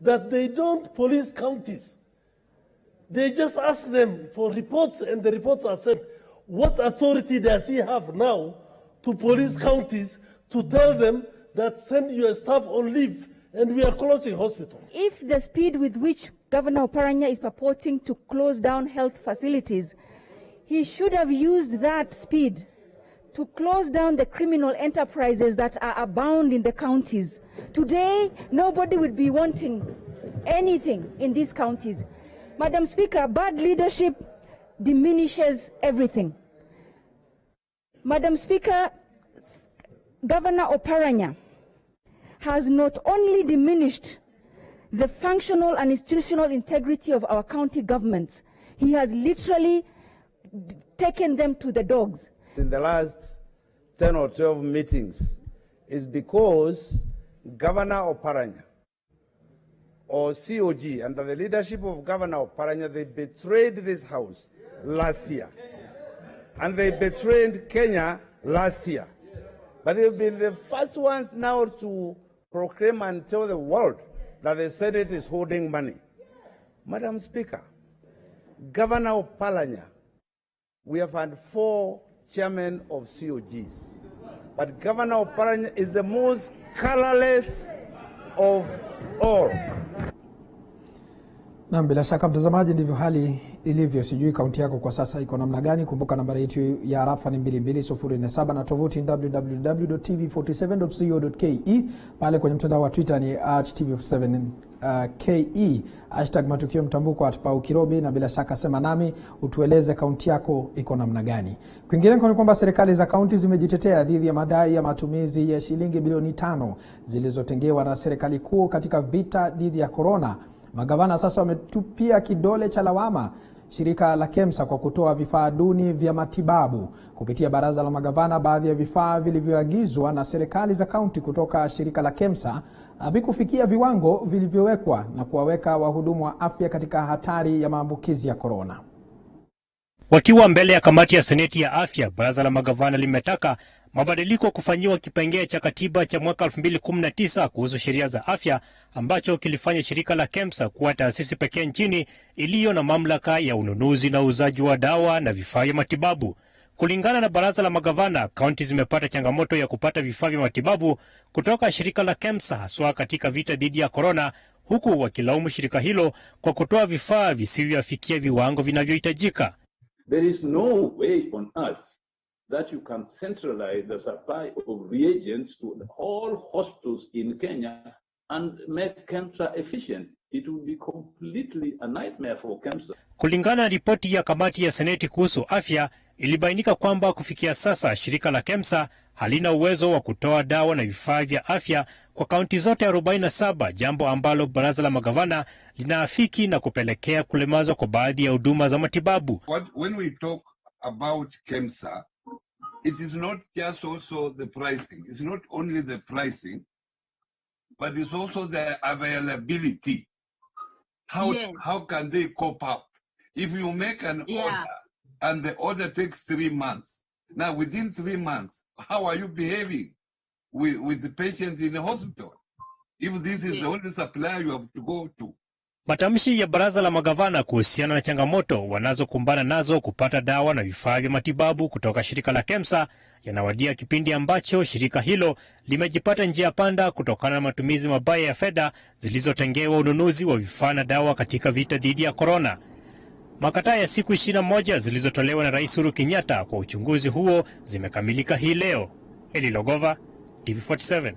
that they don't police counties. They just ask them for reports, and the reports are sent. What authority does he have now to police counties to tell them that send your staff on leave and we are closing hospitals? If the speed with which Governor Oparanya is purporting to close down health facilities, he should have used that speed to close down the criminal enterprises that are abound in the counties. Today, nobody would be wanting anything in these counties. Madam Speaker, bad leadership diminishes everything. Madam Speaker, Governor Oparanya has not only diminished the functional and institutional integrity of our county governments, he has literally taken them to the dogs. In the last 10 or 12 meetings is because Governor Oparanya or COG, under the leadership of Governor Oparanya, they betrayed this house last year. And they betrayed Kenya last year. But they've been the first ones now to proclaim and tell the world that the Senate is holding money. Madam Speaker, Governor Oparanya, we have had 4 chairmen of COGs. But Governor Oparanya is the most colorless of all. Na bila shaka mtazamaji, ndivyo hali ilivyo. Sijui kaunti yako kwa sasa iko namna gani. Kumbuka nambari yetu ya arafa ni 22047 na tovuti www.tv47.co.ke. Pale kwenye mtandao wa Twitter ni @tv47ke, #Matukio Mtambuko @paukirobi, na bila shaka sema nami utueleze kaunti yako iko namna gani. Kwingineko ni kwamba serikali za kaunti zimejitetea dhidi ya madai ya matumizi ya shilingi bilioni 5 zilizotengewa na serikali kuu katika vita dhidi ya corona. Magavana sasa wametupia kidole cha lawama shirika la KEMSA kwa kutoa vifaa duni vya matibabu. Kupitia baraza la magavana, baadhi ya vifaa vilivyoagizwa na serikali za kaunti kutoka shirika la KEMSA havikufikia viwango vilivyowekwa na kuwaweka wahudumu wa afya katika hatari ya maambukizi ya corona. Wakiwa mbele ya kamati ya Seneti ya afya, baraza la magavana limetaka mabadiliko kufanyiwa kipengele cha katiba cha mwaka 2019 kuhusu sheria za afya, ambacho kilifanya shirika la KEMSA kuwa taasisi pekee nchini iliyo na mamlaka ya ununuzi na uuzaji wa dawa na vifaa vya matibabu. Kulingana na baraza la magavana, kaunti zimepata changamoto ya kupata vifaa vya matibabu kutoka shirika la KEMSA, haswa katika vita dhidi ya corona, huku wakilaumu shirika hilo kwa kutoa vifaa visivyofikia viwango vinavyohitajika. There is no way on earth that you can centralize the supply of reagents to all hospitals in Kenya and make KEMSA efficient. It would be completely a nightmare for KEMSA. Kulingana na ripoti ya kamati ya Seneti kuhusu afya, ilibainika kwamba kufikia sasa shirika la KEMSA halina uwezo wa kutoa dawa na vifaa vya afya kwa kaunti zote 47, jambo ambalo baraza la magavana linaafiki na kupelekea kulemazwa kwa baadhi ya huduma za matibabu. When we talk about KEMSA, it is not just also the pricing. It's not only the pricing, but it's also the availability. How can they cope up? If you make an order and the order takes 3 months, now within 3 months, how are you behaving with the patients in the hospital? If this is the only supplier you have to go to. Matamshi ya baraza la magavana kuhusiana na changamoto wanazokumbana nazo kupata dawa na vifaa vya matibabu kutoka shirika la KEMSA yanawadia kipindi ambacho shirika hilo limejipata njia panda kutokana na matumizi mabaya ya fedha zilizotengewa ununuzi wa vifaa na dawa katika vita dhidi ya corona. Makataa ya siku 21 zilizotolewa na Rais Uhuru Kenyatta kwa uchunguzi huo zimekamilika hii leo. Eli Logova, TV47.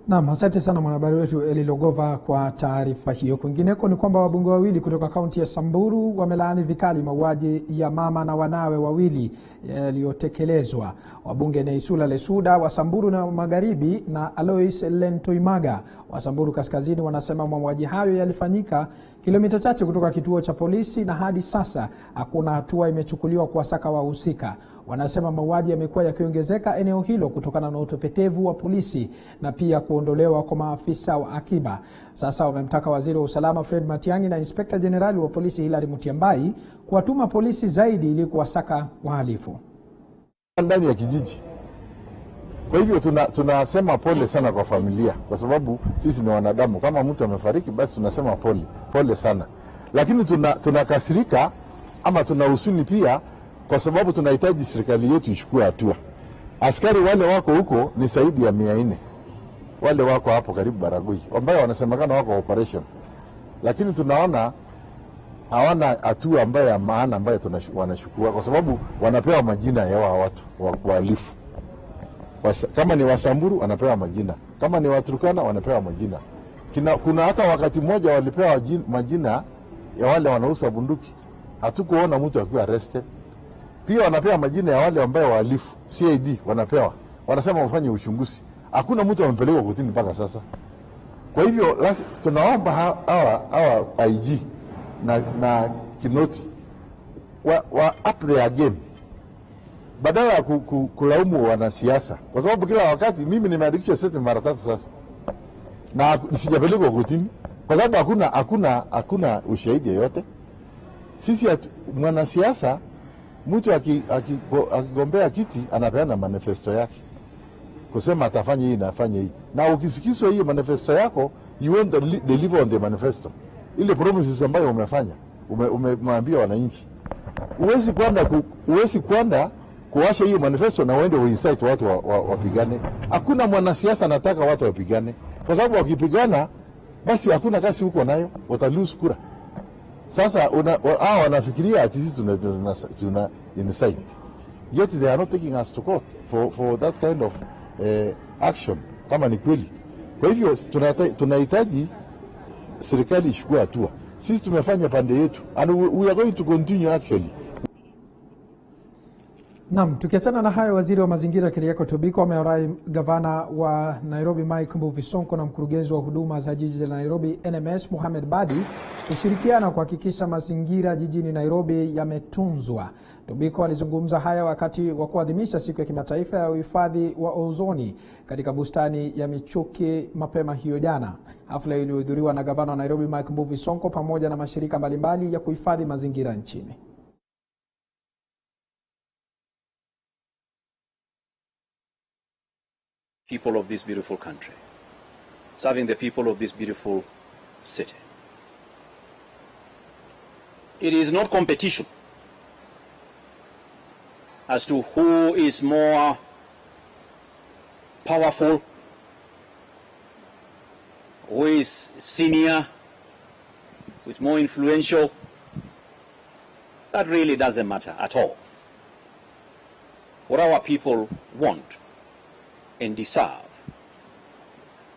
Naam, asante sana mwanahabari wetu Eli Logova kwa taarifa hiyo. Kwingineko ni kwamba wabunge wawili kutoka kaunti ya Samburu wamelaani vikali mauaji ya mama na wanawe wawili yaliyotekelezwa. Wabunge ni Isula Lesuda wa Samburu na Magharibi na Alois Lentoimaga wa Samburu Kaskazini wanasema mauaji hayo yalifanyika kilomita chache kutoka kituo cha polisi na hadi sasa hakuna hatua imechukuliwa kuwasaka wahusika. Wanasema mauaji yamekuwa yakiongezeka eneo hilo kutokana na utepetevu wa polisi na pia kuondolewa kwa maafisa wa akiba. Sasa wamemtaka waziri wa usalama Fred Matiang'i na inspekta jenerali wa polisi Hilary Mutyambai kuwatuma polisi zaidi ili kuwasaka wahalifu. Ndani ya kijiji Kwa hivyo tunasema pole sana kwa familia, kwa sababu sisi ni wanadamu. Kama mtu amefariki, basi tunasema pole sana. Lakini tunakasirika ama tunahusuni pia, kwa sababu tunahitaji serikali yetu ichukue hatua. Askari wale wako huko ni zaidi ya 400. Wale wako hapo karibu Baragoi, ambao wanasemekana wako operation. Lakini tunaona hawana hatua ambayo ya maana ambayo wanachukua, kwa sababu wanapewa majina ya watu wahalifu. Kama ni Wasamburu wanapewa majina, kama ni Waturkana wanapewa majina. Kuna hata wakati mmoja walipewa majina ya wale wanauza bunduki. Hatukuona mtu akiwa arrested. Pia wanapewa majina ya wale ambao wahalifu, CID wanapewa. Wanasema wafanye uchunguzi. Hakuna mtu amepelekwa kotini mpaka sasa. Kwa hivyo tunaomba hawa IG na Kinoti wa up their game, badala ya kulaumu wanasiasa, kwa sababu kila wakati mimi nimeandikisha seti mara 3 sasa na sijapelekwa kotini, kwa sababu hakuna ushahidi yoyote. Sisi mwanasiasa, mtu akigombea kiti anapeana manifesto yake kusema atafanya hii na afanye hii, na ukisikizwa hiyo manifesto yako, you won't deliver on the manifesto. Ile promises ambayo umefanya, umemwambia wananchi, uwezi kwenda kuwasha hiyo manifesto na uende uincite watu wapigane. Hakuna mwanasiasa anataka watu wapigane, kwa sababu wakipigana basi hakuna kazi huko nayo, watalose kura. Sasa wanafikiria ati sisi tuna incite, yet they are not taking us to court for that kind of action, kama ni kweli. Kwa hivyo tunahitaji serikali ichukue hatua. Sisi tumefanya pande yetu and we are going to continue actually. Naam, tukiachana na hayo, waziri wa mazingira Keriako Tobiko ameorai gavana wa Nairobi Mike Mbuvi Sonko na mkurugenzi wa huduma za jiji la Nairobi NMS Mohamed Badi kushirikiana kuhakikisha mazingira jijini Nairobi yametunzwa. Tobiko alizungumza haya wakati wa kuadhimisha siku ya kimataifa ya uhifadhi wa ozoni katika bustani ya Michuki mapema hiyo jana. Hafla ilihudhuriwa na gavana wa Nairobi Mike Mbuvi Sonko pamoja na mashirika mbalimbali ya kuhifadhi mazingira nchini. People of this beautiful country, serving the people of this beautiful city. It is not competition as to who is more powerful, who is senior, who is more influential. That really doesn't matter at all. What our people want and deserve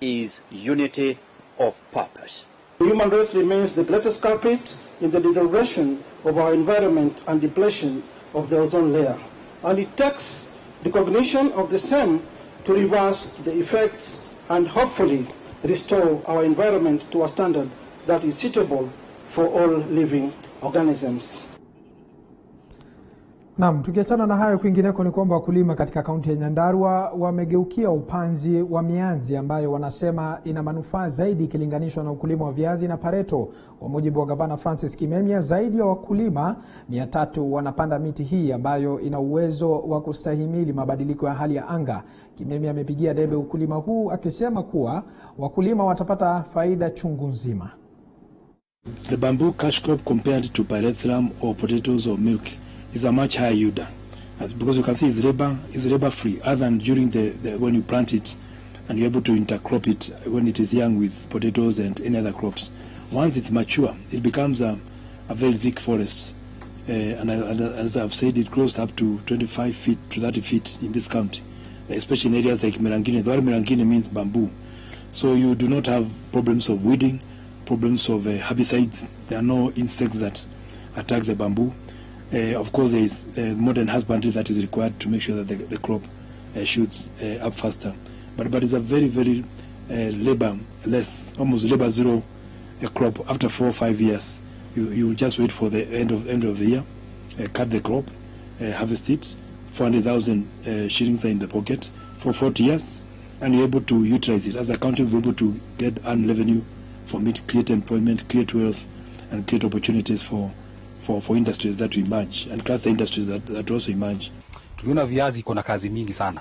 is unity of purpose. The human race remains the greatest culprit in the degradation of our environment and depletion of the ozone layer. And it takes recognition of the same to reverse the effects and hopefully restore our environment to a standard that is suitable for all living organisms. Naam, tukiachana na hayo, kwingineko ni kwamba wakulima katika kaunti ya Nyandarua wamegeukia upanzi wa mianzi ambayo wanasema ina manufaa zaidi ikilinganishwa na ukulima wa viazi na pareto. Kwa mujibu wa gavana Francis Kimemia, zaidi ya wakulima 300 wanapanda miti hii ambayo ina uwezo wa kustahimili mabadiliko ya hali ya anga. Kimemia amepigia debe ukulima huu akisema kuwa wakulima watapata faida chungu nzima. The bamboo cash crop compared to pyrethrum or potatoes or milk is a much higher yielder, because you can see it's labor free, other than during the when you plant it and you're able to intercrop it when it is young with potatoes and any other crops. Once it's mature, it becomes a very thick forest, and as I've said, it grows up to 25 feet to 30 feet in this county, especially in areas like Merangine. The word Merangine means bamboo, so you do not have problems of weeding, problems of herbicides. There are no insects that attack the bamboo. Of course, there is modern husbandry that is required to make sure that the crop shoots up faster. But it's a very, very labor less, almost labor zero crop. After 4 or 5 years, you just wait for the end of the year, cut the crop, harvest it. 400,000 shillings are in the pocket for 40 years, and you're able to utilize it. As a country, we're able to get earn revenue from it, create employment, create wealth, and create opportunities for industries that will emerge and cluster industries that also emerge. Tuliona viazi iko na kazi mingi sana.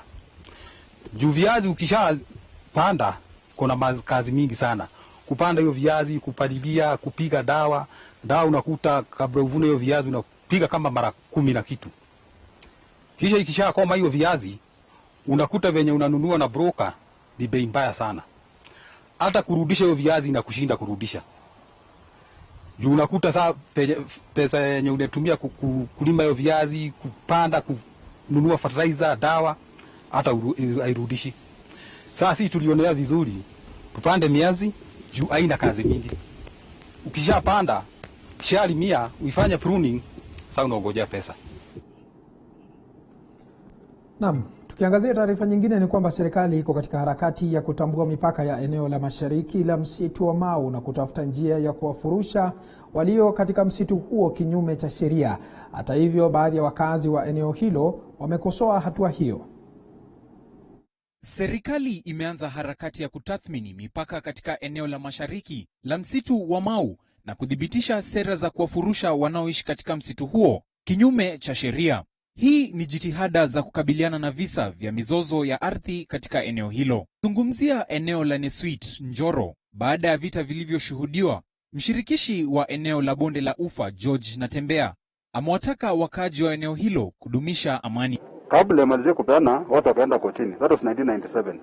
Juu viazi ukishapanda kuna kazi mingi sana. Kupanda hiyo viazi, kupalilia, kupiga dawa. Dawa unakuta kabla uvune hiyo viazi unapiga kama mara 10 na kitu. Kisha ikishakoma hiyo viazi unakuta venye unanunua na broker ni bei mbaya sana. Hata kurudisha hiyo viazi inakushinda kurudisha. Juu unakuta saa pesa yenye unatumia kulima hiyo viazi, kupanda, kununua fertilizer, dawa, hata hairudishi. Sasa sisi tulionea vizuri tupande miazi juu haina kazi mingi. Ukishapanda kishalimia uifanye pruning, sasa unaongojea pesa. Naam, tukiangazia taarifa nyingine ni kwamba serikali iko katika harakati ya kutambua mipaka ya eneo la mashariki la msitu wa Mau na kutafuta njia ya kuwafurusha walio katika msitu huo kinyume cha sheria. Hata hivyo, baadhi ya wakazi wa eneo hilo wamekosoa hatua hiyo. Serikali imeanza harakati ya kutathmini mipaka katika eneo la mashariki la msitu wa Mau na kudhibitisha sera za kuwafurusha wanaoishi katika msitu huo kinyume cha sheria. Hii ni jitihada za kukabiliana na visa vya mizozo ya ardhi katika eneo hilo. Zungumzia eneo la Nesuit, Njoro, baada ya vita vilivyoshuhudiwa, mshirikishi wa eneo la Bonde la Ufa, George Natembea, amewataka wakazi wa eneo hilo kudumisha amani. Kabla ya malizie kupeana, watu wakaenda kotini. That was 1997.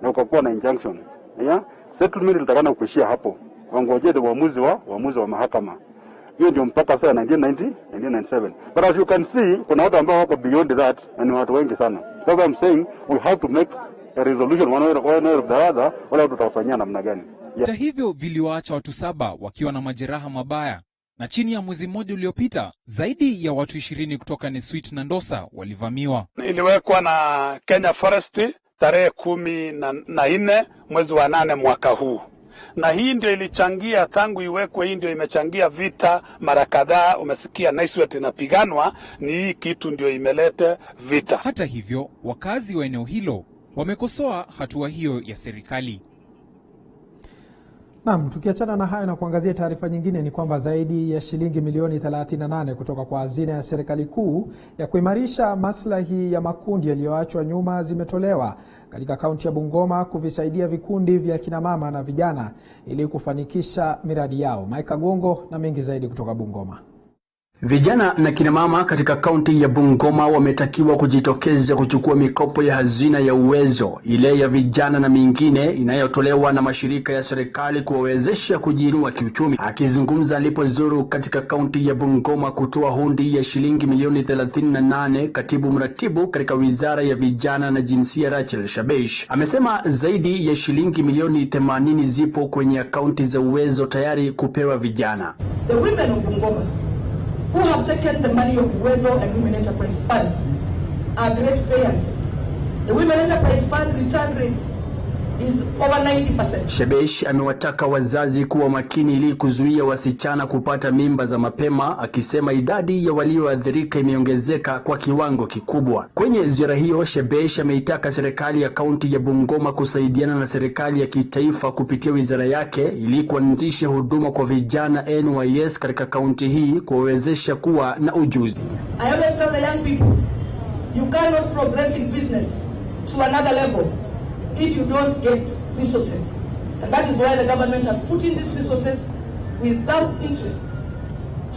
Na ukakuwa na injunction. Yeah? Settlement ilitakana kuishia hapo. Wangojee uamuzi wa mahakama. Hiyo ndio mpaka sasa 1997. But as you can see, kuna watu ambao wako beyond that, and watu wengi sana. That's why I'm saying we have to make a resolution one way or the other, wala tutafanyia namna gani. Vita hivyo viliwaacha watu 7 wakiwa na majeraha mabaya, na chini ya mwezi mmoja uliopita zaidi ya watu 20 kutoka Nesuit na Ndosa walivamiwa. Iliwekwa na Kenya Forest tarehe 14 mwezi wa 8 mwaka huu. Na hii ndio ilichangia, tangu iwekwe hii ndio imechangia vita mara kadhaa. Umesikia Nesuit inapiganwa, ni hii kitu ndio imelete vita. Hata hivyo, wakazi wa eneo hilo wamekosoa hatua hiyo ya serikali. Naam, tukiachana na hayo na kuangazia taarifa nyingine ni kwamba zaidi ya shilingi milioni 38 kutoka kwa hazina ya serikali kuu ya kuimarisha maslahi ya makundi yaliyoachwa nyuma zimetolewa katika kaunti ya Bungoma kuvisaidia vikundi vya kina mama na vijana ili kufanikisha miradi yao. Maika Gongo na mengi zaidi kutoka Bungoma. Vijana na kina mama katika kaunti ya Bungoma wametakiwa kujitokeza kuchukua mikopo ya hazina ya uwezo, ile ya vijana na mingine inayotolewa na mashirika ya serikali kuwawezesha kujiinua kiuchumi. Akizungumza alipozuru katika kaunti ya Bungoma kutoa hundi ya shilingi milioni 38, katibu mratibu katika wizara ya vijana na jinsia Rachel Shabesh amesema zaidi ya shilingi milioni 80 zipo kwenye akaunti za uwezo tayari kupewa vijana. The women of Bungoma who have taken the money of Uwezo and Women Enterprise Fund are great payers. The Women Enterprise Fund return rate is over 90%. Shebesh amewataka wazazi kuwa makini ili kuzuia wasichana kupata mimba za mapema, akisema idadi ya walioathirika imeongezeka kwa kiwango kikubwa. Kwenye ziara hiyo, Shebesh ameitaka serikali ya kaunti ya Bungoma kusaidiana na serikali ya kitaifa kupitia wizara yake ili kuanzisha huduma kwa vijana NYS katika kaunti hii kuwawezesha kuwa na ujuzi. I always tell the young people, you cannot progress in business to another level if you don't get resources. And that is why the government has put in these resources without interest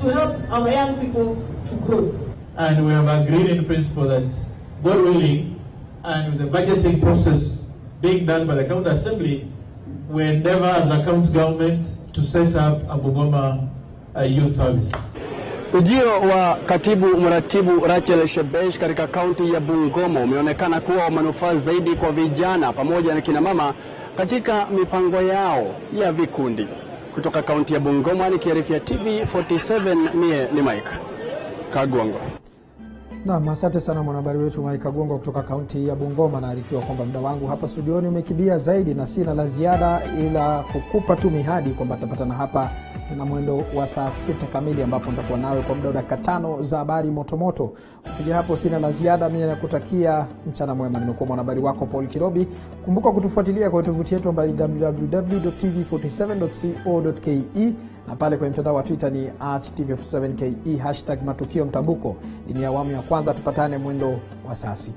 to help our young people to grow. And we have agreed in principle that, God willing, and with the budgeting process being done by the county assembly, we endeavor as a county government to set up a Bungoma youth service. Ujio wa katibu mratibu Rachel Shebesh katika kaunti ya Bungoma umeonekana kuwa wa manufaa zaidi kwa vijana pamoja na kina mama katika mipango yao ya vikundi. Kutoka kaunti ya Bungoma nikiarifia TV 47, mie ni Mike Kagwango. Naam, asante sana mwanahabari wetu Mike Kagwango kutoka kaunti ya Bungoma. Naarifiwa kwamba muda wangu hapa studioni umekibia zaidi na sina la ziada ila kukupa tu mihadi kwamba tutapatana hapa na mwendo wa saa 6 kamili ambapo nitakuwa nawe kwa muda wa dakika 5 za habari motomoto. Kufikia hapo sina la ziada, mimi nakutakia mchana mwema. Nimekuwa mwanahabari wako Paul Kirobi. Kumbuka kutufuatilia kwa tovuti yetu ambayo ni www.tv47.co.ke na pale kwenye mtandao wa Twitter ni @tv47ke #Matukio Mtambuko. Ni awamu ya kwanza, tupatane mwendo wa saa 6.